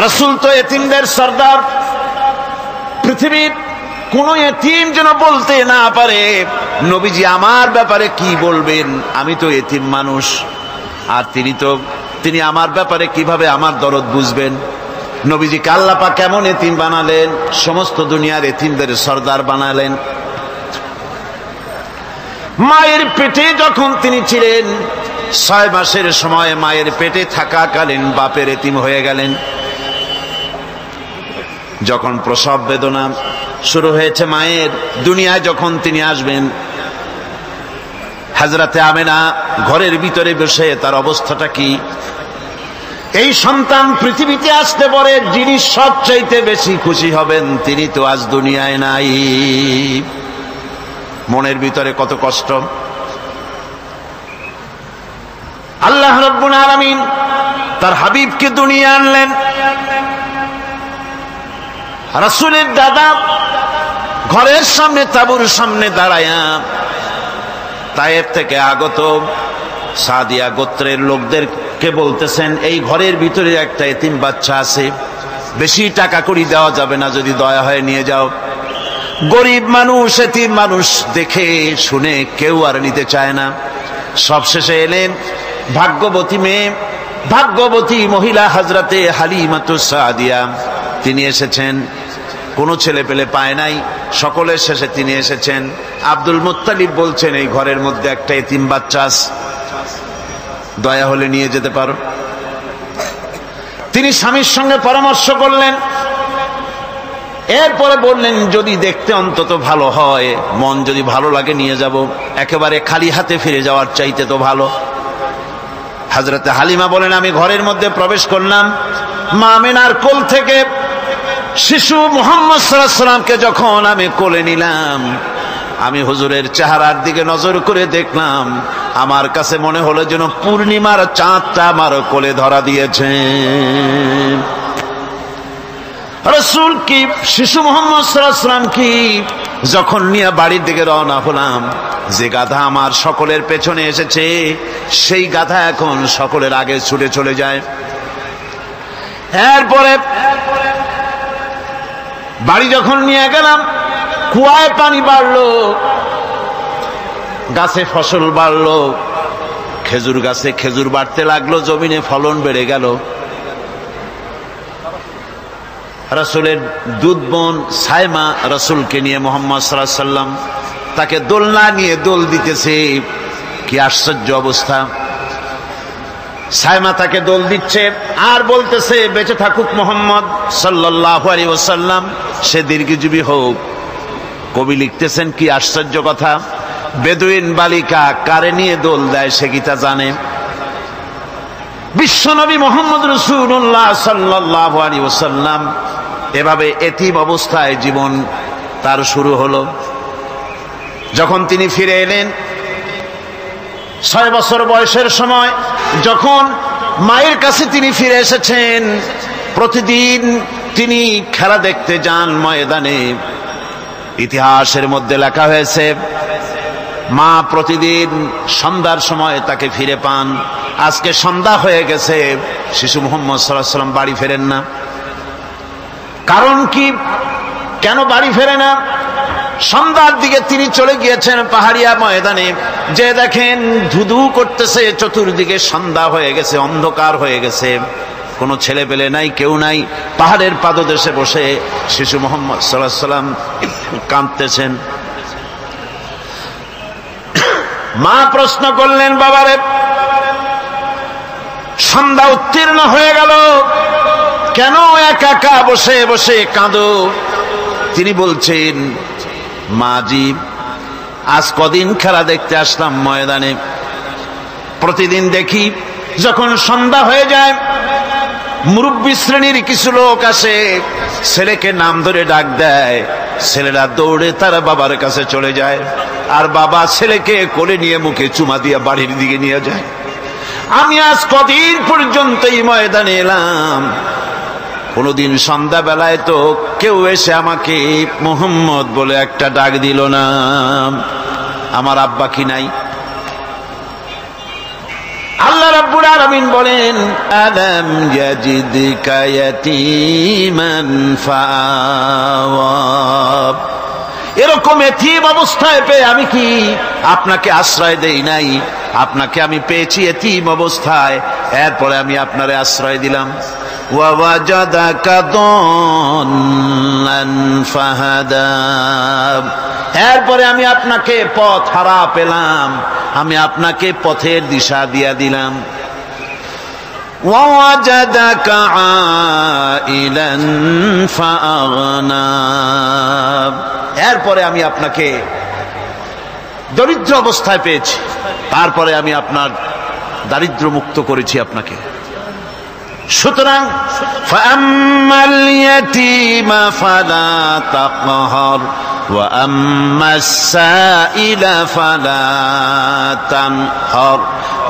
রাসূল তো এতিমদের সর্দার। পৃথিবীর কোন এতিম যেন বলতে না পারে নবীজি আমার ব্যাপারে কি বলবেন, আমি তো এতিম মানুষ, আর তিনি আমার ব্যাপারে কিভাবে আমার দরদ বুঝবেন। নবীজিকে আল্লাহ পাক কেমন এতিম বানালেন, সমস্ত দুনিয়ার এতিমদের সর্দার বানালেন। মায়ের পেটে যখন তিনি ছিলেন, 6 মাসের সময় মায়ের পেটে থাকাকালীন বাপের এতিম হয়ে গেলেন। যখন প্রসব বেদনা শুরু হয়েছে মায়ের, দুনিয়ায় যখন তিনি আসবেন, হযরতে আমেনা ঘরের ভিতরে বসে তার অবস্থাটা কি? এই সন্তান পৃথিবীতে আসতে পরে যিনি সবচাইতে বেশি খুশি হবেন তিনি তো আজ দুনিয়ায় নাই। মনের ভিতরে কত কষ্ট। আল্লাহ রাব্বুল আলামিন তার হাবিবকে দুনিয়া আনলেন। রাসূলের দাদা ঘরের সামনে তাঁবুর সামনে দাঁড়ায়া তায়েফ থেকে আগত সাদিয়া গোত্রের লোকদেরকে বলতেছেন, এই ঘরের ভিতরে একটা এতিম বাচ্চা আছে, বেশি টাকা কড়ি দেওয়া যাবে না, যদি দয়া হয় নিয়ে যাও। গরিব মানুষ, এতিম মানুষ দেখে শুনে কেউ আর নিতে চায় না। সবশেষে এলেন ভাগ্যবতী মেয়ে, ভাগ্যবতী মহিলা হযরতে হালিমাতুস সাদিয়া। তিনি এসেছেন, কোনো ছেলে পেলে পায় নাই, সকলের শেষে তিনি এসেছেন। আব্দুল মুত্তালিব বলছেন, এই ঘরের মধ্যে একটা এতিম বাচ্চা আছে, দয়া হলে নিয়ে যেতে পারো। তিনি স্বামীর সঙ্গে পরামর্শ করলেন, এরপরে বললেন যদি দেখতে অন্তত ভালো হয়, মন যদি ভালো লাগে নিয়ে যাব, একেবারে খালি হাতে ফিরে যাওয়ার চাইতে তো ভালো। হযরতে হালিমা বলেন, আমি ঘরের মধ্যে প্রবেশ করলাম, মা আমিনার কোল থেকে শিশু মুহাম্মদ সাল্লাল্লাহু আলাইহি ওয়াসাল্লামকে যখন আমি কোলে নিলাম, আমি হুজুরের চেহারার দিকে নজর করে দেখলাম, আমার কাছে মনে হলো যেন পূর্ণিমার চাঁদটা আমার কোলে ধরা দিয়েছে। রাসূল কি শিশু মুহাম্মদ সাল্লাল্লাহু আলাইহি ওয়াসাল্লাম কি যখন নিয়ে বাড়ির দিকে রওনা হলাম, যে গাধা আমার সকলের পেছনে এসেছে সেই গাধা এখন সকলের আগে ছুটে চলে যায়। এরপরে বাড়ি যখন নিয়ে গেলাম, কুয়ায় পানি বাড়লো, গাছে ফসল বাড়লো, খেজুর গাছে খেজুর বাড়তে লাগলো, জমিনে ফলন বেড়ে গেল। রাসূলের দুধ বোন সাইমা রাসূলকে নিয়ে মুহাম্মদ সাল্লাল্লাহু আলাইহি ওয়াসাল্লাম তাকে দোলনা নিয়ে দোল দিতেছে। কি আশ্চর্য অবস্থা! সাইমা তাকে দোল দিচ্ছে আর বলতেছে, বেঁচে থাকুক মুহাম্মদ সাল্লাল্লাহু আলাইহি ওয়াসাল্লাম, সে দীর্ঘজীবী হোক। কবি লিখতেছেন, কি আশ্চর্য কথা, বেদুইন বালিকা কারে নিয়ে দোল দেয় সে কি তা জানে? বিশ্বনবী মুহাম্মদ রাসূলুল্লাহ সাল্লাল্লাহু আলাইহি ওয়াসাল্লাম এভাবে এতিম অবস্থায় জীবন তার শুরু হলো। যখন তিনি ফিরে এলেন 6 বছর বয়সের সময়, যখন মায়ের কাছে তিনি ফিরে এসেছেন, প্রতিদিন তিনি খেলা দেখতে যান ময়দানে। ইতিহাসের মধ্যে লেখা হয়েছে, মা প্রতিদিন সন্ধ্যার সময় তাকে ফিরে পান। আজকে সন্ধ্যা হয়ে গেছে, শিশু মুহাম্মদ সাল্লাল্লাহু আলাইহি ওয়াসাল্লাম বাড়ি ফেরেন না। কারণ কি, কেন বাড়ি ফেরে না? সন্ধ্যার দিকে তিনি চলে গিয়েছেন পাহাড়িয়া ময়দানে, যে দেখেন ধুধু করতেছে, চতুর্দিকে সন্ধ্যা হয়ে গেছে, অন্ধকার হয়ে গেছে, কোনো ছেলে পেলে নাই, কেউ নাই। পাহাড়ের পাদদেশে বসে শিশু মুহাম্মদ সাল্লাল্লাহু আলাইহি ওয়াসাল্লাম কাঁদতেছেন। মা প্রশ্ন করলেন, বাবারে সন্ধ্যা উত্তীর্ণ হয়ে গেল, কেন একা একা বসে বসে কাঁদো? তিনি বলছেন, মাজি আজ কদিন খেলা দেখতে আসলাম ময়দানে, প্রতিদিন দেখি যখন সন্ধ্যা হয়ে যায় মুরব্বী শ্রেণীর কিছু লোক আসে, ছেলেকে নাম ধরে ডাক দেয়, ছেলেরা দৌড়ে তার বাবার কাছে চলে যায়, আর বাবা ছেলেকে কোলে নিয়ে মুখে চুমা দিয়ে বাড়ির দিকে নিয়ে যায়। আমি আজ কদিন পর্যন্ত এই ময়দানে এলাম, কোনদিন সন্ধ্যাবেলায় তো কেউ এসে আমাকে মুহাম্মদ বলে একটা ডাক দিল না। আমার আব্বা কি নাই? আল্লাহ রাব্বুল আলামিন বলেন, আলাম ইয়াজিদকা ইয়াতীমান ফাআওয়া, এরকম এতিম অবস্থায় পেয়ে আমি কি আপনাকে আশ্রয় দেই নাই? আপনাকে আমি পেয়েছি এতিম অবস্থায়, এরপরে আমি আপনারে আশ্রয় দিলাম। ওয়া ওয়াজাদাকা দাল্লান ফাহাদা, এরপরে আমি আপনাকে পথ হারা পেলাম, আমি আপনাকে পথের দিশা দিয়া দিলাম। ওয়া ওয়াজাদাকা আইলান ফাআগনা, এরপরে আমি আপনাকে দরিদ্র অবস্থায় পেয়েছি, তারপরে আমি আপনার দারিদ্র মুক্ত করেছি আপনাকে। সুতরাং ফাআম্মাল ইয়াতীমা ফালা তাকহার ওয়া আম্মাস সাইলা ফালা তানহার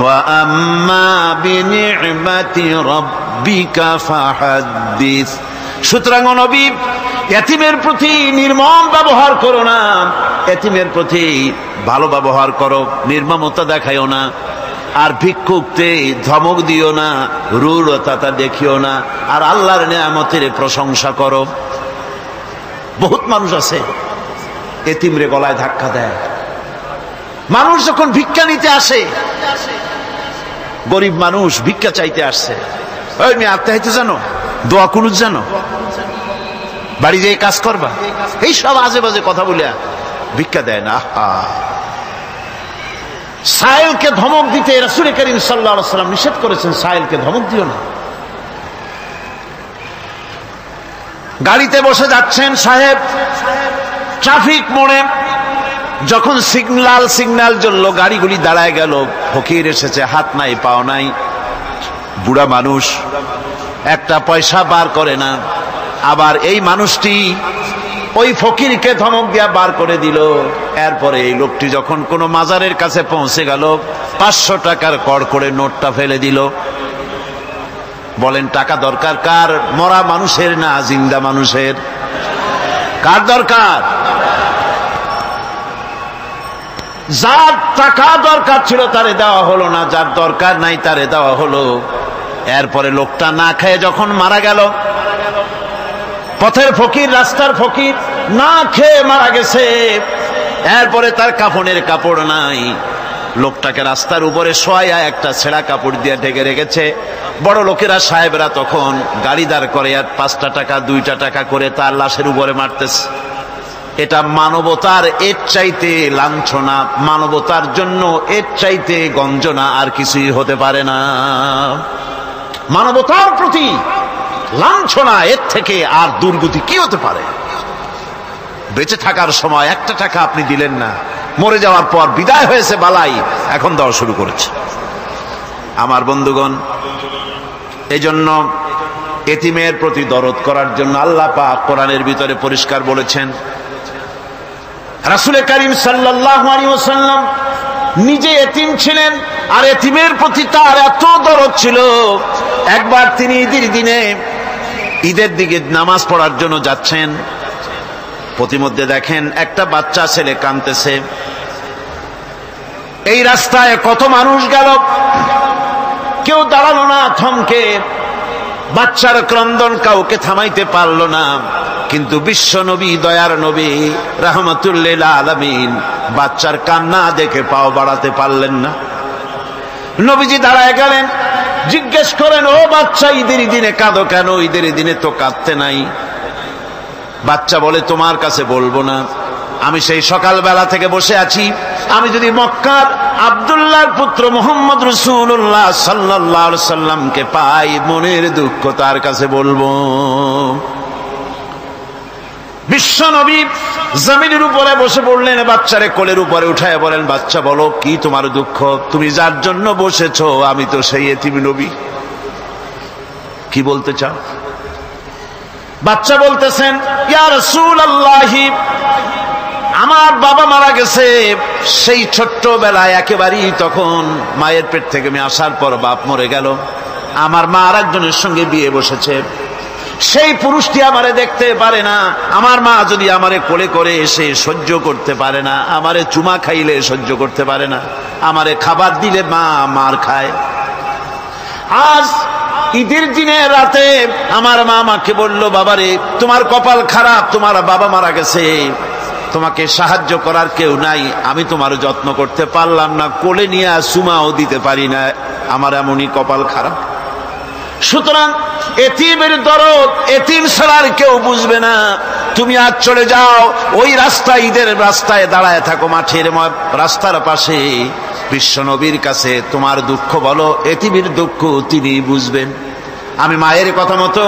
ওয়া আম্মা বিনি'মাতি রাব্বিকা ফাহাদ্দিস। সুতরাং নবী, এতিমের প্রতি নির্মম ব্যবহার করো না, এতিমের প্রতি ভালো ব্যবহার করো, নির্মমতা দেখাইও না। আর ভিক্ষুককে ধমক দিও না, রূঢ়তা দেখিও না, আর আল্লাহর নিয়ামতের প্রশংসা করো। বহুত মানুষ আছে এতিমরে গলায় ধাক্কা দেয়। মানুষ যখন ভিক্ষা নিতে আসে, গরিব মানুষ ভিক্ষা চাইতে আসছে, ওই মেয়ে আত্মহত্যা জানো, দোয়া কুনুত জানো, বাড়ি যেয়ে কাজ করবা, এই সব আজে বাজে কথা বলে ভিক্ষা দেয় না। সাইলকে ধমক দিতে রাসূল করিম সাল্লাল্লাহু আলাইহি ওয়াসাল্লাম নিষেধ করেছেন, সাইলকে ধমক দিও না। গাড়িতে বসে যাচ্ছেন সাহেব, ট্রাফিক মোড়ে যখন সিগন্যাল জ্বলল, গাড়িগুলি দাঁড়ায় গেল, ফকির এসেছে, হাত নাই পাও নাই, বুড়া মানুষ, একটা পয়সা বার করে না। আবার এই মানুষটি ওই ফকিরকে ধমক দিয়া বার করে দিল। এরপরে এই লোকটি যখন কোনো মাজারের কাছে পৌঁছে গেল, 500 টাকার কড়কড়ে নোটটা ফেলে দিল। বলেন টাকা দরকার কার? মরা মানুষের না জিন্দা মানুষের? কার দরকার? যার টাকা দরকার ছিল তারে দেওয়া হলো না, যার দরকার নাই তারে দেওয়া হলো। এরপরে লোকটা না খেয়ে যখন মারা গেল, পথের ফকির, রাস্তার ফকির, না খেয়ে মারা গেছে। এরপরে তার কাফনের কাপড় নাই, লোকটাকে রাস্তার উপরে শোয়া একটা ছেঁড়া কাপড় দিয়ে ঢেকে রেখেছে। বড় লোকেরা, সাহেবরা তখন গাড়ি দাঁড় করে আর 5টা টাকা 2টা টাকা করে তার লাশের উপরে মারতেছে। এটা মানবতার এর চাইতে লাঞ্ছনা, মানবতার জন্য এর চাইতে গঞ্জনা আর কিছুই হতে পারে না। মানবতার প্রতি লাঞ্ছনা, এর থেকে আর দুর্গতি কি হতে পারে? বেঁচে থাকার সময় 1টা টাকা আপনি দিলেন না, মরে যাওয়ার পর বিদায় হয়েছে বালাই, এখন দেওয়া শুরু করেছে। আমার বন্ধুগণ, এই জন্য এতিমের প্রতি দরদ করার জন্য আল্লাহ পাক কোরআনের ভিতরে পরিষ্কার বলেছেন। রাসূল করিম সাল্লাল্লাহু আলাইহি ওয়াসাল্লাম নিজে এতিম ছিলেন, আর এতিমের প্রতি তার এত দরদ ছিল, একবার তিনি ঈদের দিকে নামাজ পড়ার জন্য যাচ্ছেন। প্রতিমধ্যে দেখেন একটা বাচ্চা ছেলে কাঁদতেছে। এই রাস্তায় কত মানুষ গেল, কেউ দাঁড়ালো না থমকে, বাচ্চার ক্রন্দন কাউকে থামাইতে পারলো না। কিন্তু বিশ্ব নবী, দয়ার নবী রাহমাতুল লিল আলামিন বাচ্চার কান্না দেখে পাও বাড়াতে পারলেন না। নবীজি দাঁড়ায় গেলেন, জিজ্ঞেস করেন, ও বাচ্চা, ঈদের দিনে কাঁদো কেন? ঈদের দিনে তো কাঁদতে নাই। বাচ্চা বলে, তোমার কাছে বলবো না, আমি সেই সকালবেলা থেকে বসে আছি, আমি যদি মক্কার আব্দুল্লাহর পুত্র মুহাম্মদ রাসূলুল্লাহ সাল্লাল্লাহু আলাইহি সাল্লামকে পাই, মনের দুঃখ তার কাছে বলবো। বিশ্ব নবী জমিনের উপরে বসে পড়লেন, বাচ্চারে কোলের উপরে উঠায় বলেন, বাচ্চা বলো কি তোমার দুঃখ? তুমি যার জন্য বসেছো আমি তো সেই এতিম নবী, কি বলতে চাও? বাচ্চা বলতেছেন, ইয়া রাসূলুল্লাহ, আমার বাবা মারা গেছে, সেই ছোট্টবেলায় একেবারেই তখন মায়ের পেট থেকে আমি আসার পর বাপ মরে গেল, আমার মা আর একজনের সঙ্গে বিয়ে বসেছে, সেই পুরুষটি আমারে দেখতে পারে না, আমার মা যদি আমারে কোলে করে এসে সহ্য করতে পারে না, আমারে চুমা খাইলে সহ্য করতে পারে না, আমারে খাবার দিলে মা মার খায়। আজ ঈদের দিনে রাতে আমার মা আমাকে বলল, বাবারে তোমার কপাল খারাপ, তোমার বাবা মারা গেছে, তোমাকে সাহায্য করার কেউ নাই, আমি তোমার যত্ন করতে পারলাম না, কোলে নিয়ে সুমাও দিতে পারি না, আমার এমনই কপাল খারাপ। সুতরাং এতিমের দরদ এতিম ছাড়ার কেউ বুঝবে না। তুমি আজ চলে যাও, ওই রাস্তায়, ঈদের রাস্তায় দাঁড়ায় থাকো, মাঠের রাস্তার পাশে, বিশ্ব নবীর কাছে তোমার দুঃখ বলো, এতিমের দুঃখ তিনি বুঝবেন। আমি মায়ের কথা মতো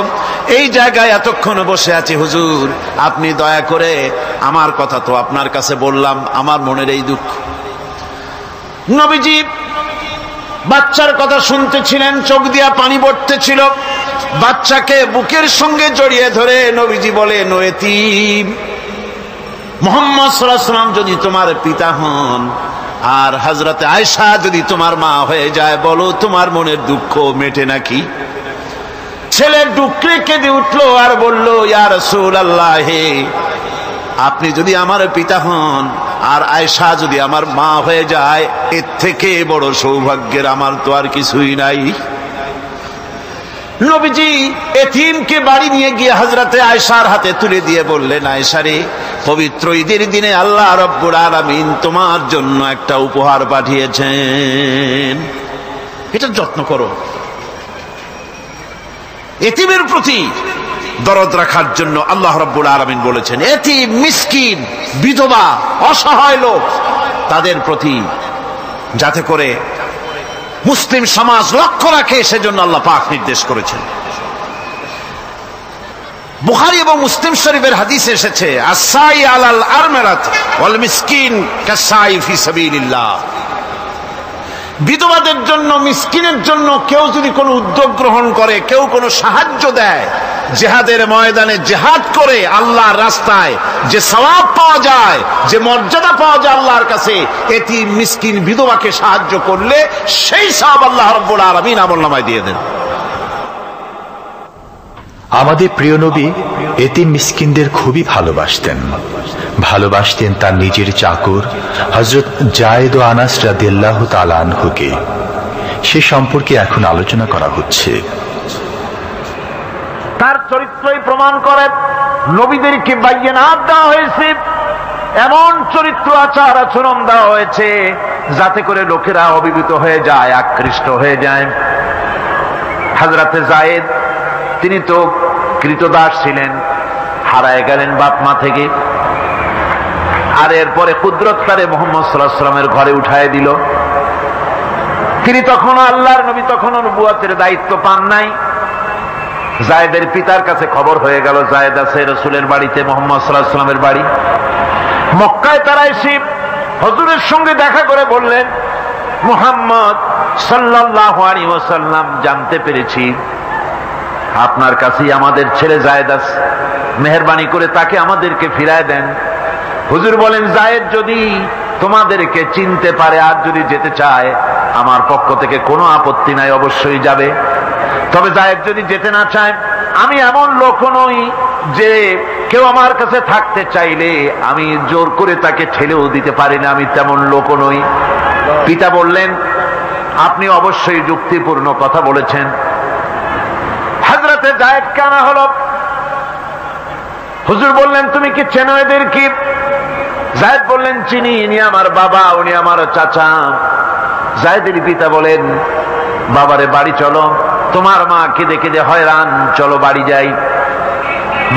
এই জায়গায় এতক্ষণ বসে আছি, হুজুর আপনি দয়া করে, আমার কথা তো আপনার কাছে বললাম, আমার মনের এই দুঃখ। নবীজি বাচ্চার কথা শুনতেছিলেন, চোখ দিয়া পানি পড়তেছিল, বাচ্চাকে বুকের সঙ্গে জড়িয়ে ধরে নবীজি বলেন, ও এতিম, মুহাম্মদ সাল্লাল্লাহু আলাইহি ওয়াসাল্লাম যদি তোমার পিতা হন আর হযরতে আয়েশা যদি তোমার মা হয়ে যায়, বলো তোমার মনের দুঃখ মেটে নাকি? ছেলে ডুকরে কেঁদে উঠলো আর বলল, ইয়া রাসূলুল্লাহ, হে আপনি যদি আমার পিতা হন আর আয়েশা যদি আমার মা হয়ে যায়, এর থেকে বড় সৌভাগ্যের আমার তো আর কিছুই নাই। নবীজি এতিমকে বাড়ি নিয়ে গিয়ে হযরতে আয়েশার হাতে তুলে দিয়ে বললেন, আয়েশা রে, পবিত্র ঈদের দিনে আল্লাহ রাব্বুল আলামিন তোমার জন্য একটা উপহার পাঠিয়েছেন, এটা যত্ন করো। এতিমের প্রতি দরদ রাখার জন্য আল্লাহ রাব্বুল আলামিন বলেছেন, এতিম, মিসকিন, বিধবা, অসহায় লোক, তাদের প্রতি যাতে করে মুসলিম সমাজ লক্ষ্য রাখে, সেজন্য আল্লাহ পাক নির্দেশ করেছেন। বুখারী এবং মুসলিম শরীফের হাদিসে এসেছে, আস-সাই আলাল আরমারাত ওয়াল মিসকিন কাস-সাই ফি সাবিলিল্লাহ। বিধবাদের জন্য, মিসকিনের জন্য কেউ যদি কোনো উদ্যোগ গ্রহণ করে, কেউ কোনো সাহায্য দেয়, জিহাদের ময়দানে জিহাদ করে আল্লাহর রাস্তায় যে সওয়াব পাওয়া যায়, যে মর্যাদা পাওয়া যায় আল্লাহর কাছে, এতিম, মিসকিন, বিধবাকে সাহায্য করলে সেই সওয়াব আল্লাহ রাব্বুল আলামিন আমলনামায় দিয়ে দেন। আমাদের প্রিয় নবী এতিম মিসকিনদের খুবই ভালোবাসতেন তার নিজের চাকর হযরত যায়েদ ও আনাস রাদিয়াল্লাহু তাআলা আনহুকে। সে সম্পর্কে এখন আলোচনা করা হচ্ছে। তার চরিত্রই প্রমাণ করে, নবীদেরকে বাইয়িনাত দেওয়া হয়েছে, এমন চরিত্র আচার আচরণ দেওয়া হয়েছে যাতে করে লোকেরা অভিভূত হয়ে যায়, আকৃষ্ট হয়ে যায়। হযরতে যায়েদ, তিনি তো কৃতদাস ছিলেন, হারায় গেলেন বাপ মা থেকে, আর এরপরে কুদরত তারে মুহাম্মদ সাল্লাল্লাহু আলাইহি ওয়াসাল্লামের ঘরে উঠায় দিল। তিনি তখন আল্লাহর নবী, তখন নবুয়তের দায়িত্ব পান নাই। যায়েদের পিতার কাছে খবর হয়ে গেল, যায়েদ আছে রাসূলের বাড়িতে, মুহাম্মদ সাল্লাল্লাহু আলাইহি ওয়াসাল্লামের বাড়ি মক্কায়। তারা এসে হুজুরের সঙ্গে দেখা করে বললেন, মুহাম্মদ সাল্লাল্লাহু আলাইহি ওয়াসাল্লাম, জানতে পেরেছি আপনার কাছেই আমাদের ছেলে যায়েদ আছে, মেহেরবানি করে তাকে আমাদেরকে ফিরায় দেন। হুজুর বলেন, যায়েদ যদি তোমাদেরকে চিনতে পারে আর যদি যেতে চায়, আমার পক্ষ থেকে কোনো আপত্তি নাই, অবশ্যই যাবে। তবে যায়েদ যদি যেতে না চায়, আমি এমন লোক নই যে কেউ আমার কাছে থাকতে চাইলে আমি জোর করে তাকে ঠেলেও দিতে পারি না, আমি তেমন লোক নই। পিতা বললেন, আপনি অবশ্যই যুক্তিপূর্ণ কথা বলেছেন। হযরতে যায়েদ কানা হলো। হুজুর বললেন, তুমি কি চেনো এদের? কি? যায়েদ বললেন, চিনি, ইনি আমার বাবা, উনি আমার চাচা। যায়েদের পিতা বলেন, বাবারে বাড়ি চলো, তোমার মা কেঁদে কেঁদে হয়রান, চলো বাড়ি যাই,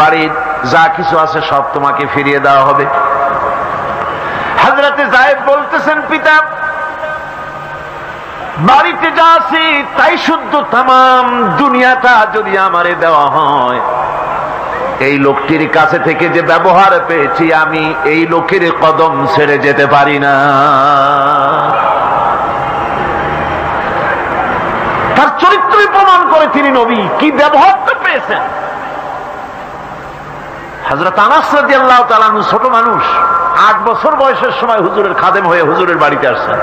বাড়ির যা কিছু আছে সব তোমাকে ফিরিয়ে দেওয়া হবে। হযরতে যায়েদ বলতেছেন, পিতা বাড়িতে যা আছি তাই শুদ্ধ, তামাম দুনিয়াটা যদি আমারে দেওয়া হয়, এই লোকটির কাছে থেকে যে ব্যবহার পেয়েছি, আমি এই লোকের কদম ছেড়ে যেতে পারি না। তার চরিত্রই প্রমাণ করে তিনি নবী, কি ব্যবহারটা পেয়েছেন। হযরত আনাস রাদিয়াল্লাহু তাআলা আনহু ছোট মানুষ, 8 বছর বয়সের সময় হুজুরের খাদেম হয়ে হুজুরের বাড়িতে আসছেন।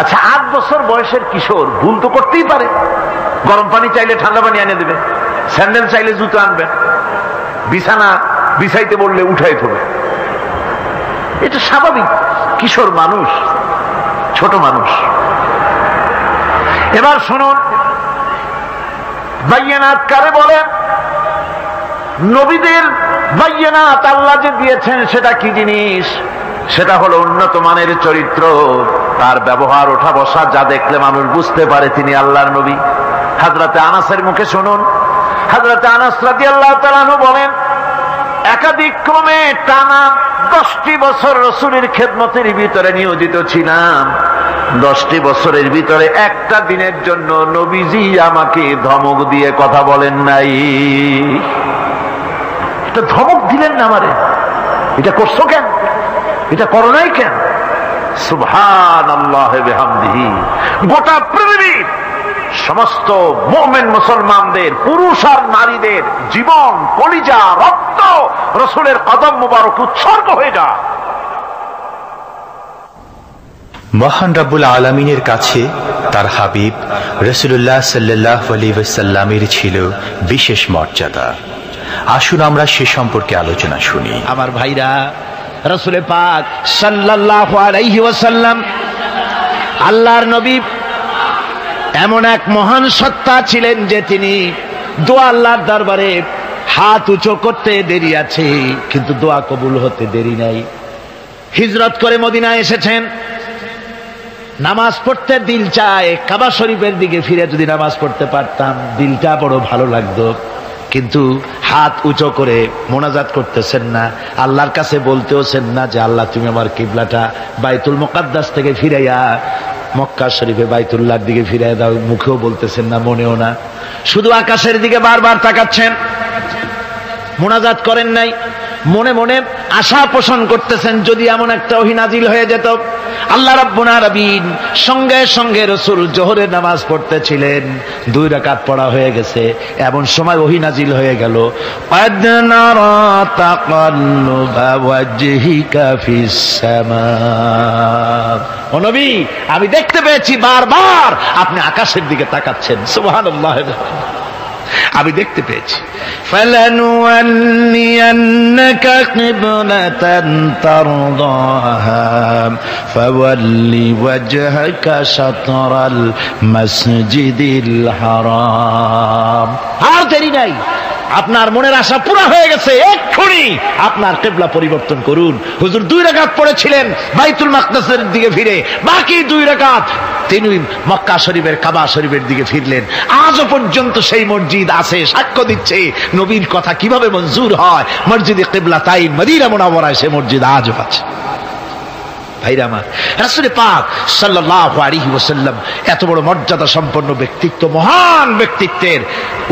আচ্ছা, 8 বছর বয়সের কিশোর ভুল তো করতেই পারে, গরম পানি চাইলে ঠান্ডা পানি এনে দেবে, স্যান্ডেল চাইলে জুতো আনবে, বিছানা বিছাইতে বললে উঠাই দেবে, এটা স্বাভাবিক। কিশোর মানুষ, ছোট মানুষ। এবার শুনুন, বাইয়ানাত কারে বলেন? নবীদের বাইয়ানাত আল্লাহ যে দিয়েছেন সেটা কি জিনিস? সেটা হলো উন্নত মানের চরিত্র, তার ব্যবহার, ওঠা বসা যা দেখলে মানুষ বুঝতে পারে তিনি আল্লাহর নবী। হযরতে আনাসের মুখে শুনুন, হযরতে আনাস রাদিয়াল্লাহু তাআলা আনহু বলেন, একাধিক ক্রমে টানা 10টি বছর রাসূলের খেদমতের ভিতরে নিয়োজিত ছিলাম। 10টি বছরের ভিতরে একটা দিনের জন্য নবীজি আমাকে ধমক দিয়ে কথা বলেন নাই। এটা ধমক দিলেন না আমারে, এটা করছো কেন, এটা করো নাই কেন? সুবহানাল্লাহ বিহামদিহি। গোটা পৃথিবীর সমস্ত মুমিন মুসলমানদের, পুরুষ আর নারীদের জীবন, কলিজা, রক্ত রাসূলের কদম মুবারক উৎসর্গ হয়ে যায়। মহান রব্বুল আলামিনের কাছে তার হাবিব রাসূলুল্লাহ সাল্লাল্লাহু আলাইহি ওয়াসাল্লামের ছিল বিশেষ মর্যাদা। আসুন আমরা সে সম্পর্কে আলোচনা শুনি। আমার ভাইরা, রাসূল পাক সাল্লাল্লাহু আলাইহি ওয়াসাল্লাম আল্লাহর নবী এমন এক মহান সত্তা ছিলেন যে তিনি দোয়া আল্লাহর দরবারে হাত উঁচু করতে দেরি আছে, কিন্তু দোয়া কবুল হতে দেরি নাই। হিজরত করে মদিনায় এসেছেন, নামাজ পড়তে দিল চায়, কাবা শরীফের দিকে ফিরে যদি নামাজ পড়তে পারতাম দিলটা বড় ভালো লাগতো, কিন্তু হাত উঁচু করে মোনাজাত করতেছেন না, আল্লাহর কাছে বলতেওছেন না যে আল্লাহ তুমি আমার কিবলাটা বাইতুল মুকাদ্দাস থেকে ফিরাইয়া মক্কা শরীফে বাইতুল্লাহর দিকে ফিরাইয়া দাও, মুখেও বলতেছেন না, মনেও না, শুধু আকাশের দিকে বারবার তাকাচ্ছেন, মোনাজাত করেন নাই। মনে মনে আশা পোষণ করতেছেন যদি এমন একটা ওহী নাজিল হয়ে যেত। আল্লাহ রাব্বুল আলামিন সঙ্গে সঙ্গে রাসূল জোহরের নামাজ পড়তেছিলেন, 2 রাকাত পড়া হয়ে গেছে, এমন সময় ওহী নাজিল হয়ে গেল, ক্বাদ নারা তাকাল্লুবা ওয়াজহিকা ফিস সামা। ও নবী, আমি দেখতে পেয়েছি বারবার আপনি আকাশের দিকে তাকাচ্ছেন। সুবহানাল্লাহ, আমি দেখতে পেয়েছি। ফালানুওয়াল্লিয়ান্নাকা কিবলাতান তারদাহা ফাওয়াল্লি ওয়াজহাকা শাতরাল মাসজিদিল হারাম। আর দেরি নাই, আপনার মনের আশা পুরা হয়ে গেছে, এক্ষুনি আপনার কিবলা পরিবর্তন করুন। হুজুর 2 রাকাত পড়েছিলেন বাইতুল মাকদাসের দিকে ফিরে, বাকি 2 রাকাত তিনি মক্কা শরীফের কাবা শরীফের দিকে ফিরলেন। আজও পর্যন্ত সেই মসজিদ আছে, সাক্ষ্য দিচ্ছে নবীর কথা কিভাবে মঞ্জুর হয়। মসজিদে কিবলাতাইন মদিনা মুনাওয়ারায় সে মসজিদ আজও আছে। ভাইরা আমার, রাসূল পাক সাল্লাল্লাহু আলাইহি ওয়াসাল্লাম এত বড় মর্যাদা সম্পন্ন ব্যক্তিত্ব, মহান ব্যক্তিত্বের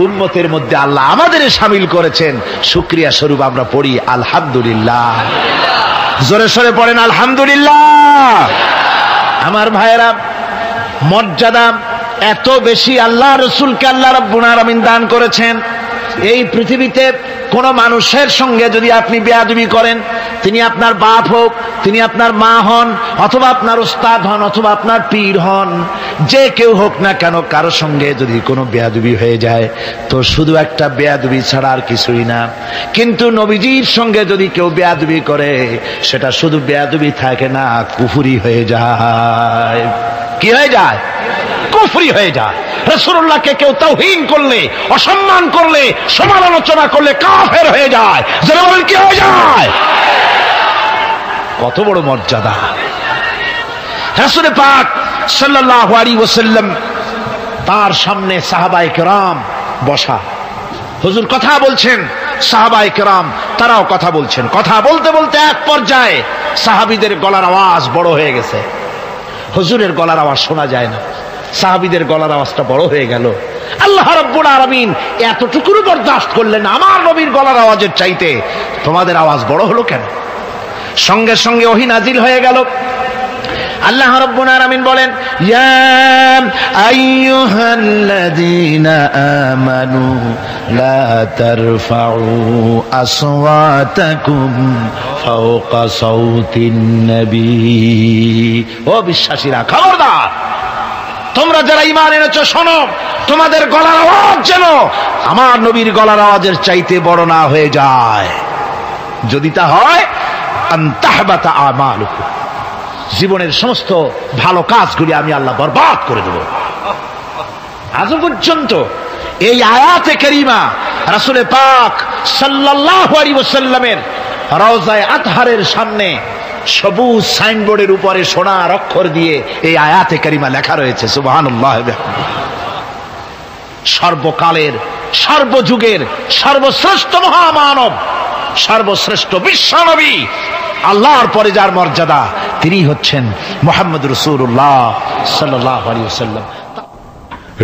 উম্মতের মধ্যে আল্লাহ আমাদের শামিল করেছেন। শুকরিয়া স্বরূপ আমরা পড়ি আলহামদুলিল্লাহ। জোরে সরে পড়েন আলহামদুলিল্লাহ। আমার ভাইরা, মর্যাদা এত বেশি আল্লাহ রাসূলকে আল্লাহ রাব্বুল আলামিন দান করেছেন। এই পৃথিবীতে কোন মানুষের সঙ্গে যদি আপনি বেয়াদবি করেন, তিনি আপনার বাপ হোক, তিনি আপনার মা হন, অথবা আপনার উস্তাদ হন, অথবা আপনার পীর হন, যে কেউ হোক না কেন, কারো সঙ্গে যদি কোনো বেয়াদবি হয়ে যায় তো শুধু একটা বেয়াদবি ছাড়া আর কিছুই না। কিন্তু নবীজির সঙ্গে যদি কেউ বেয়াদবি করে সেটা শুধু বেয়াদবি থাকে না, কুফরি হয়ে যায়। কি হয়ে যায়? কুফরি হয়ে যায়। রাসূলুল্লাহকে কেউ তাওহীন করলে, অসম্মান করলে, সমালোচনা করলে কাফের হয়ে যায়। যারা বলেন কি হয়ে যায়? কত বড় মর্যাদা! রাসূল পাক সাল্লাল্লাহু আলাইহি ওয়াসাল্লাম, তার সামনে সাহাবায়ে কেরাম বসা, হুজুর কথা বলছেন, সাহাবায়ে কেরাম তারাও কথা বলছেন। কথা বলতে বলতে এক পর্যায়ে সাহাবীদের গলার আওয়াজ বড় হয়ে গেছে, হুজুরের গলার আওয়াজ শোনা যায় না, সাহাবীদের গলার আওয়াজটা বড় হয়ে গেল। আল্লাহ রাব্বুল আলামিন এতটুকুও বরদাস্ত করলেন, আমার নবীর গলার আওয়াজের চাইতে তোমাদের আওয়াজ বড় হলো কেন? সঙ্গে সঙ্গে ওহী নাজিল হয়ে গেল। আল্লাহ রাব্বুল আলামিন বলেন, ইয়া আইয়ুহাল্লাযীনা আমানু লা তারফাউ আসওয়াতাকুম ফাওকা সাওতিন নবী। ও বিশ্বাসীরা, খবরদার, তোমরা যারা ঈমান এনেছো শোনো, তোমাদের গলার আওয়াজ যেন আমার নবীর গলার আওয়াজের চাইতে বড় না হয়ে যায়। যদি তা হয়, আনতাহবাতা আমালুকুম, জীবনের সমস্ত ভালো কাজগুলি আমি আল্লাহ বরবাদ করে দেব। আজ পর্যন্ত এই আয়াতে কারিমা রাসূল পাক সাল্লাল্লাহু আলাইহি ওয়াসাল্লামের রওজায়ে আতহারের সামনে সবুজ সাইনবোর্ডের উপরে সোনার অক্ষর দিয়ে এই আয়াতে কারিমা লেখা রয়েছে। সুবহানাল্লাহ। সর্বকালের, সর্বযুগের সর্বশ্রেষ্ঠ মহামানব, সর্বশ্রেষ্ঠ বিশ্বনবী, আল্লাহর পরে যার মর্যাদা, তিনি হচ্ছেন মুহাম্মদ রাসূলুল্লাহ সাল্লাল্লাহু আলাইহি ওয়াসাল্লাম।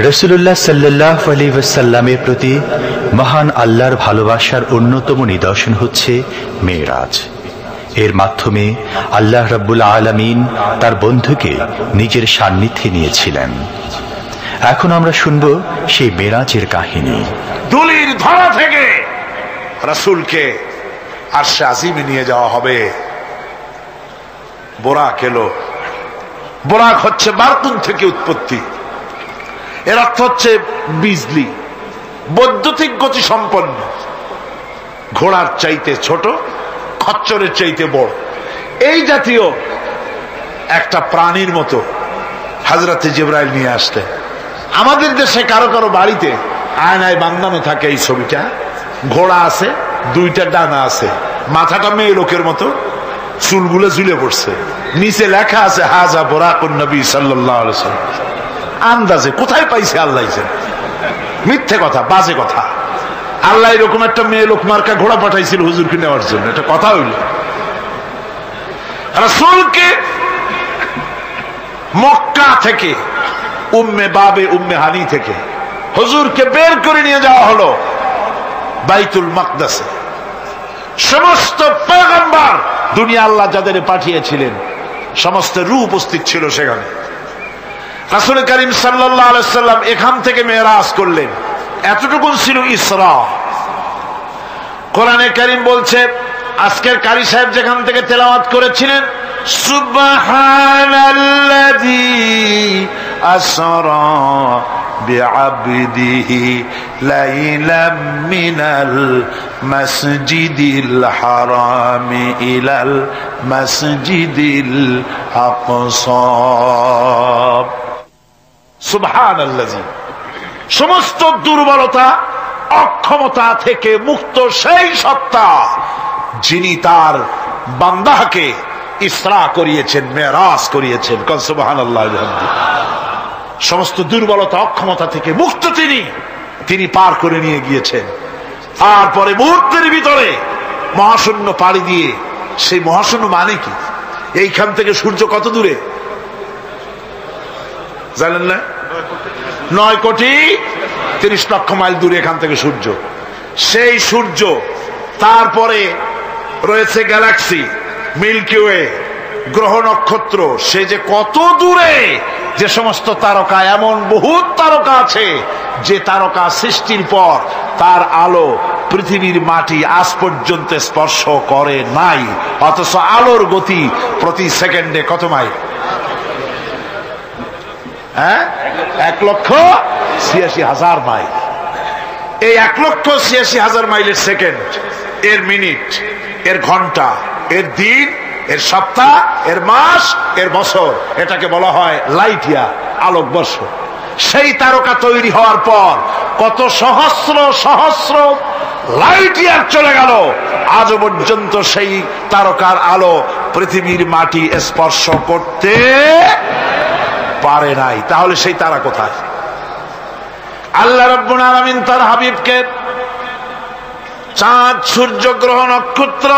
রাসূলুল্লাহ সাল্লাল্লাহু আলাইহি ওয়াসাল্লামের প্রতি মহান আল্লাহর ভালোবাসার অন্যতম নিদর্শন হচ্ছে মেরাজ। এর মাধ্যমে আল্লাহ রাব্বুল আলামিন তার বন্ধুকে নিজের সান্নিধ্যে নিয়েছিলেন। এখন আমরা শুনব সেই মেরাজের কাহিনী। দুলির ধরা থেকে রাসূলকে আরশে আজিমে নিয়ে যাওয়া হবে। বোরাক এলো। বোরাক হচ্ছে বারকুন থেকে উৎপত্তি। এর অর্থ হচ্ছে বিজলি, বৈদ্যুতিক গতি সম্পন্ন, ঘোড়ার চাইতে ছোট, খচ্চরের চাইতে বড়, এই জাতীয় একটা প্রাণীর মতো হযরতে জিবরাইল নিয়ে আসলেন। আমাদের দেশে কারো কারো বাড়িতে আয়নায় বান্ধানো থাকে এই ছবিটা। ঘোড়া আছে, দুইটা ডানা আছে, মাথাটা মেয়ে লোকের মতো, চুলগুলো ঝুলে পড়ছে, নিচে লেখা আছে হাজা বোরাকুন নবী সাল্লাল্লাহু আলাইহি ওয়াসাল্লাম। আন্দাজে কোথায় পাইছে আল্লাহ জানে, মিথ্যে কথা, বাজে কথা। আল্লাহ এরকম একটা মেয়ে লোক মার্কা ঘোড়া পাঠাইছিল হুজুরকে নেওয়ার জন্য, এটা কথা হইল। রাসূলকে মক্কা থেকে, উম্মে বাবে উম্মে হানি থেকে হুজুরকে বের করে নিয়ে যাওয়া হলো বাইতুল মাকদাসে। সমস্ত পয়গম্বর, দুনিয়া আল্লাহ যাদের পাঠিয়েছিলেন, সমস্ত রূহ উপস্থিত ছিল সেখানে। রাসূল করিম সাল্লাল্লাহু আলাইহি ওয়াসাল্লাম এখান থেকে মেরাজ করলেন। এতটুকু ছিল ইসরা। কোরআনে কারীম বলছে, আজকের কারি সাহেব যেখান থেকে তেলাওয়াত করেছিলেন, সুবহানাল্লাযী আসরা বিআবদিহি লাইলাম মিনাল মাসজিদিল হারামি ইলাল মাসজিদিল আকসা। সুবহানাল্লাযী, সমস্ত দুর্বলতা, অক্ষমতা থেকে মুক্ত সেই সত্তা যিনি তার বান্দাকে ইসরা করিয়েছেন, মেরাজ করিয়েছেন। সুবহানাল্লাহ। সমস্ত দুর্বলতা, অক্ষমতা থেকে মুক্ত তিনি পার করে নিয়ে গিয়েছেন। তারপরে মুহূর্তের ভিতরে মহাশূন্য পাড়ি দিয়ে, সেই মহাশূন্য মানে কি? এইখান থেকে সূর্য কত দূরে জানেন না? 9,30,00,000 মাইল দূরে এখান থেকে সূর্য। সেই সূর্য, তারপরে রয়েছে গ্যালাক্সি, মিল্কি ওয়ে, গ্রহ নক্ষত্র, সে যে কত দূরে, যে সমস্ত তারকা, এমন বহুত তারকা আছে যে তারকা সৃষ্টির পর তার আলো পৃথিবীর মাটি আজ পর্যন্ত স্পর্শ করে নাই, অথচ আলোর গতি প্রতি সেকেন্ডে কত মাইল? 1,86,000 মাইল। এই 1,86,000 মাইলের সেকেন্ড, এর মিনিট, এর ঘন্টা, এর দিন, এর সপ্তাহ, এর মাস, এর বছর, এটাকে বলা হয় লাইট ইয়ার, আলোকবর্ষ। সেই তারকা তৈরি হওয়ার পর কত সহস্র সহস্র লাইট ইয়ার চলে গেল, আজ পর্যন্ত সেই তারকার আলো পৃথিবীর মাটি স্পর্শ করতে পারে নাই। তাহলে সেই তারা কোথায়? আল্লাহ রাব্বুল আলামিন তার হাবিবকে চাঁদ, সূর্য, গ্রহ, নক্ষত্র,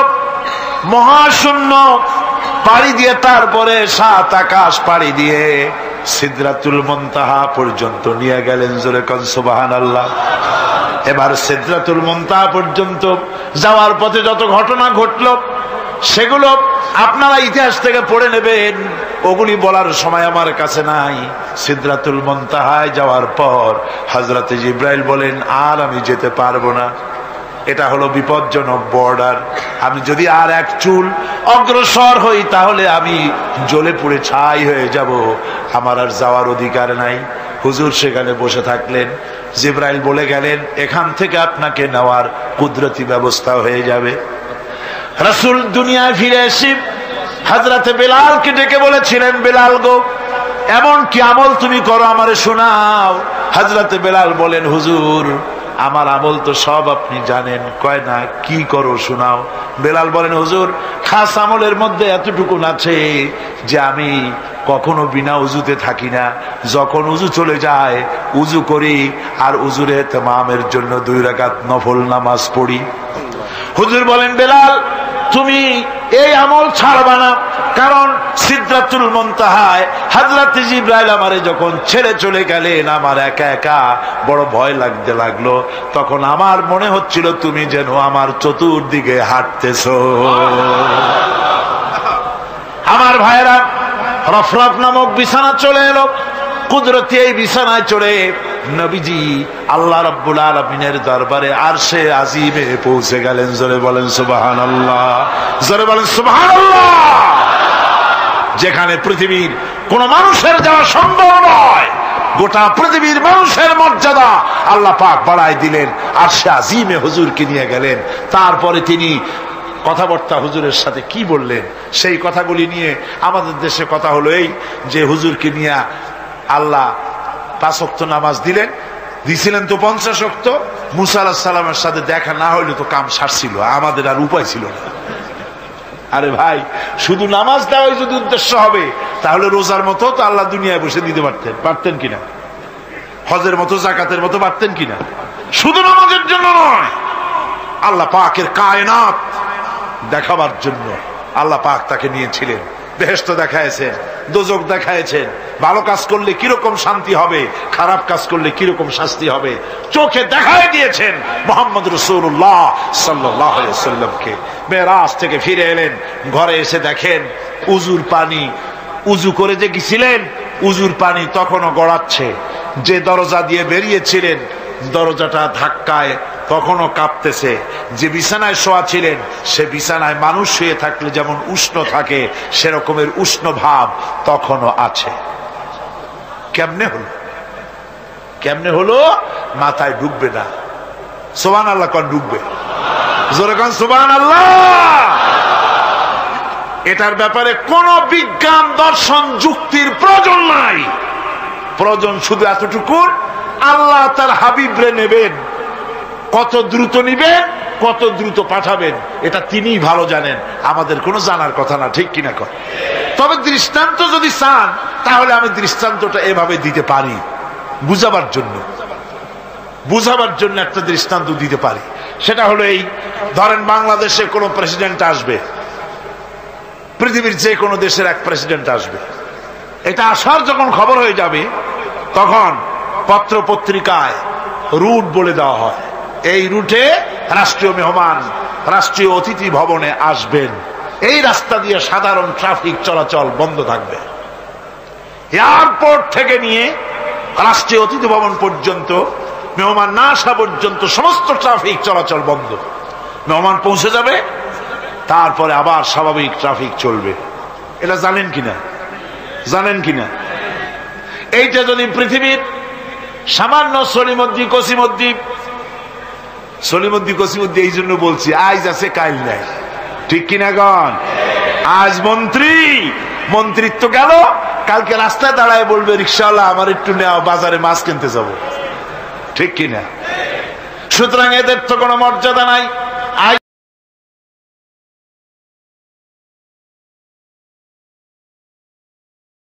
মহাশূন্য পাড়ি দিয়ে, তারপরে 7 আকাশ পাড়ি দিয়ে সিদরাতুল মুনতাহা পর্যন্ত নিয়ে গেলেন। জোরে কোন সুবহানাল্লাহ। এবার সিদরাতুল মুনতাহা পর্যন্ত যাওয়ার পথে যত ঘটনা ঘটল, সেগুলো আপনারা ইতিহাস থেকে পড়ে নেবেন, ওগুলি বলার সময় আমার কাছে নাই। সিদরাতুল মুনতাহায় যাওয়ার পর হযরতে জিবরাইল বলেন, আর আমি যেতে পারবো না, এটা হলো বিপজ্জনক বর্ডার। আমি যদি আর এক চুল অগ্রসর হই তাহলে আমি জ্বলে পুড়ে ছাই হয়ে যাব, আমার আর যাওয়ার অধিকার নাই। হুজুর সেখানে বসে থাকলেন। জিবরাইল বলে গেলেন, এখান থেকে আপনাকে নেওয়ার কুদরতি ব্যবস্থা হয়ে যাবে। রাসূল দুনিয়ায় ফিরে এসে হযরতে বেলালকে ডেকে বলেছিলেন, বেলাল গো, এমন কি আমল তুমি করো আমারে শোনাও। হযরতে বেলাল বলেন, হুজুর আমার আমল তো সব আপনি জানেন। কয় না, কি করো শোনাও। বেলাল বলেন, হুজুর খাস আমলের মধ্যে এতটুকু আছে যে আমি কখনো বিনা উজুতে থাকি না। যখন উজু চলে যায় উজু করি, আর উজুর ইহতিমামের জন্য 2 রাকাত নফল নামাজ পড়ি। হুজুর বলেন, বেলাল তুমি এই আমল ছাড়বা না, কারণ সিদরাতুল মুনতাহায় হযরত জিবরাইল আমারে যখন ছেড়ে চলে গেলেন, আমার একা একা বড় ভয় লাগতে লাগলো। তখন আমার মনে হচ্ছিল তুমি যেন আমার চতুর্দিকে হাঁটতেছো। আমার ভাইরা, রফরফ নামক বিছানা চলে এলো। কুদরতি এই বিছানায় চড়ে নবীজি আল্লাহ রাব্বুল আলামিনের দরবারে আরশে আজিমে পৌঁছে গেলেন। জোরে বলেন সুবহানাল্লাহ, জোরে বলেন সুবহানাল্লাহ। যেখানে পৃথিবীর কোন মানুষের যাওয়া সম্ভব নয়, গোটা পৃথিবীর মানুষের মর্যাদা আল্লাহ পাক বাড়ায় দিলেন। আরশে আজিমে হুজুরকে নিয়ে গেলেন। তারপরে তিনি কথাবার্তা হুজুরের সাথে কি বললেন, সেই কথাগুলি নিয়ে আমাদের দেশে কথা হলো এই যে হুজুরকে নিয়ে আল্লাহ 5 ওয়াক্ত নামাজ দিছিলেন তো 50 ওয়াক্ত। মুসা আলাইহিস সালামের সাথে দেখা না হইলে তো কাম সারছিল, আমাদের আর উপায় ছিল না। আরে ভাই, শুধু নামাজ দেওয়াই যদি উদ্দেশ্য হবে তাহলে রোজার মতো তো আল্লাহ দুনিয়ায় বসে দিতে পারতেন কিনা, হজের মতো জাকাতের মতো পারতেন কিনা। শুধু নামাজের জন্য নয়, আল্লাহ পাকের কায়নাত দেখাবার জন্য আল্লাহ পাক তাকে নিয়েছিলেন। বেহেশত দেখাইছেন, দোজখ দেখাইছেন, ভালো কাজ করলে কিরকম শান্তি হবে, খারাপ কাজ করলে কিরকম শাস্তি হবে চোখে দেখায় দিয়েছেন মুহাম্মদ রাসূলুল্লাহ সাল্লাল্লাহু আলাইহি ওয়াসাল্লামকে। মেরাজ থেকে ফিরে এলেন, ঘরে এসে দেখেন উজুর পানি, উজু করে যে গেছিলেন উজুর পানি তখনও গড়াচ্ছে। যে দরজা দিয়ে বেরিয়েছিলেন দরজাটা ধাক্কায় তখনও কাঁপতেছে। যে বিছানায় শোয়া ছিলেন সে বিছানায় মানুষ শুয়ে থাকলে যেমন উষ্ণ থাকে সেরকমের উষ্ণ ভাব তখনও আছে। কেমনে হলো? কেমনে হলো? মাথায় ঢুকবে না। সুবহানাল্লাহ কোন ঢুকবে? জোরে কোন সুবহানাল্লাহ। এটার ব্যাপারে কোন বিজ্ঞান দর্শন যুক্তির প্রয়োজন নাই। প্রয়োজন শুধু এতটুকু, আল্লাহ তার হাবিবরে নেবেন, কত দ্রুত নিবেন, কত দ্রুত পাঠাবেন এটা তিনিই ভালো জানেন, আমাদের কোনো জানার কথা না। ঠিক কিনা কর? তবে দৃষ্টান্ত যদি চান তাহলে আমি দৃষ্টান্তটা এভাবে দিতে পারি, বুঝাবার জন্য একটা দৃষ্টান্ত দিতে পারি। সেটা হলো এই, ধরেন বাংলাদেশে কোনো প্রেসিডেন্ট আসবে, পৃথিবীর যে কোনো দেশের এক প্রেসিডেন্ট আসবে। এটা আসার যখন খবর হয়ে যাবে তখন পত্র পত্রিকায় রুট বলে দেওয়া হয়, এই রুটে রাষ্ট্রীয় মেহমান রাষ্ট্রীয় অতিথি ভবনে আসবেন, এই রাস্তা দিয়ে সাধারণ ট্রাফিক চলাচল বন্ধ থাকবে। এয়ারপোর্ট থেকে নিয়ে রাষ্ট্রীয় অতিথি ভবন পর্যন্ত মেহমান না আসা পর্যন্ত সমস্ত ট্রাফিক চলাচল বন্ধ। মেহমান পৌঁছে যাবে, তারপরে আবার স্বাভাবিক ট্রাফিক চলবে। এটা জানেন কিনা? এইটা যদি পৃথিবীর সামান্য সলিমদ্দি কসিমদ্দি এই জন্য বলছি, আজ আছে কাল নাই। ঠিক কিনা গণ? আজ মন্ত্রিত্ব গেল, কালকে রাস্তায় দাঁড়ায় বলবে রিক্সাওয়ালা আমার একটু নেওয়া, বাজারে মাছ কিনতে যাব। ঠিক কিনা? সুতরাং এদের তো কোনো মর্যাদা নাই।